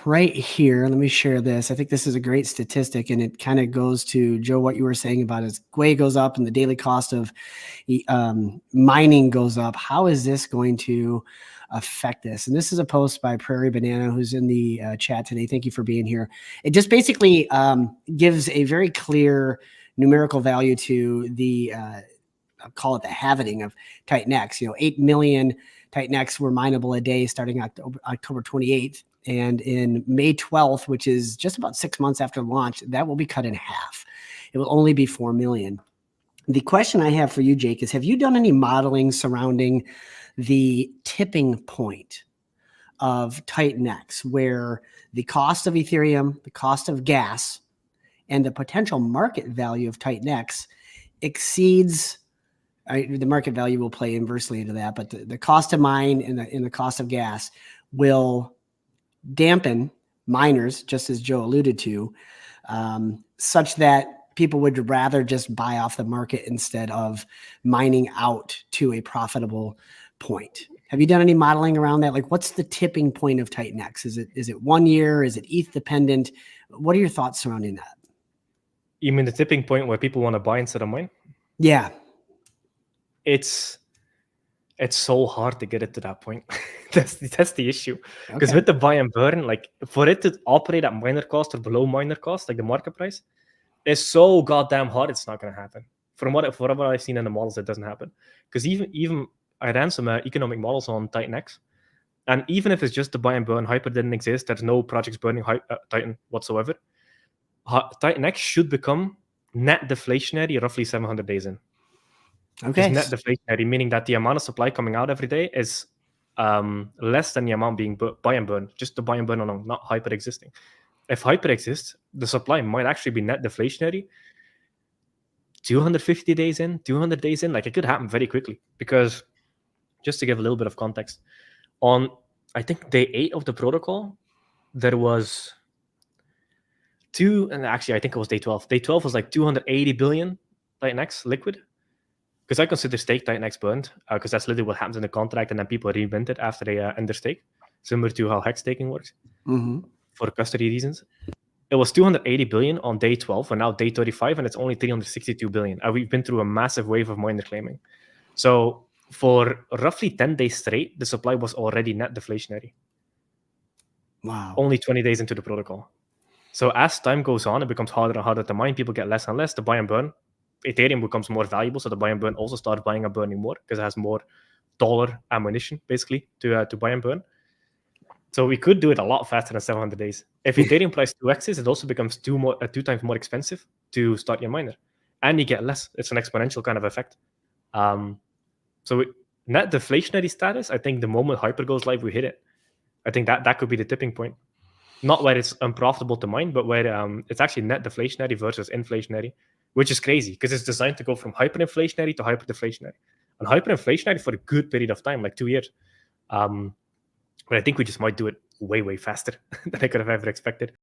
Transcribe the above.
right here, let me share this. I think this is a great statistic, and it kind of goes to, Joe, what you were saying about as GWE goes up and the daily cost of mining goes up. How is this going to affect this? And this is a post by Prairie Banana, who's in the chat today. Thank you for being here. It just basically gives a very clear numerical value to the, I'll call it the halvening of TitanX. 8 million TitanX were mineable a day starting October 28th. And in May 12th, which is just about 6 months after launch, that will be cut in half. It will only be 4 million. The question I have for you, Jake, is have you done any modeling surrounding the tipping point of TitanX, where the cost of Ethereum, the cost of gas, and the potential market value of TitanX exceeds the market value will play inversely into that, but the cost to mine and the cost of gas will dampen miners, just as Joe alluded to, such that people would rather just buy off the market instead of mining out to a profitable point. Have you done any modeling around that? Like, what's the tipping point of TitanX? Is it 1 year? Is it ETH dependent? What are your thoughts surrounding that? You mean the tipping point where people want to buy instead of mine? Yeah. It's so hard to get it to that point. that's the issue. Because with the buy and burn, like for it to operate at miner cost or below miner cost, like the market price, is so goddamn hard. It's not going to happen. From what I've seen in the models, it doesn't happen. Because even I ran some economic models on TitanX, and even if it's just the buy and burn, Hyper didn't exist. There's no projects burning Titan whatsoever. TitanX should become net deflationary roughly 700 days in. Okay. Just net deflationary, meaning that the amount of supply coming out every day is less than the amount being buy and burn, just the buy and burn alone, not Hyper existing. If Hyper exists, the supply might actually be net deflationary 250 days in, 200 days in. Like, it could happen very quickly, because just to give a little bit of context, on I think day 8 of the protocol, there was and actually I think it was day 12. Day 12 was like 280 billion TitanX liquid. Because I consider stake TitanX burned, because that's literally what happens in the contract, and then people remint it after they end their stake, similar to how hex staking works for custody reasons. It was 280 billion on day 12, and now day 35, and it's only 362 billion. And we've been through a massive wave of miner claiming. So for roughly 10 days straight, the supply was already net deflationary. Wow. Only 20 days into the protocol. So as time goes on, it becomes harder and harder to mine. People get less and less. The buy and burn, Ethereum becomes more valuable, so the buy and burn also starts buying and burning more, because it has more dollar ammunition, basically, to buy and burn. So we could do it a lot faster than 700 days. If Ethereum price 2x's, it also becomes 2 times more expensive to start your miner, and you get less. It's an exponential kind of effect. So net deflationary status, I think the moment Hyper goes live, we hit it. I think that could be the tipping point. Not where it's unprofitable to mine, but where it's actually net deflationary versus inflationary, which is crazy, because it's designed to go from hyperinflationary to hyperdeflationary. And hyperinflationary for a good period of time, like 2 years. But I think we just might do it way, way faster than I could have ever expected.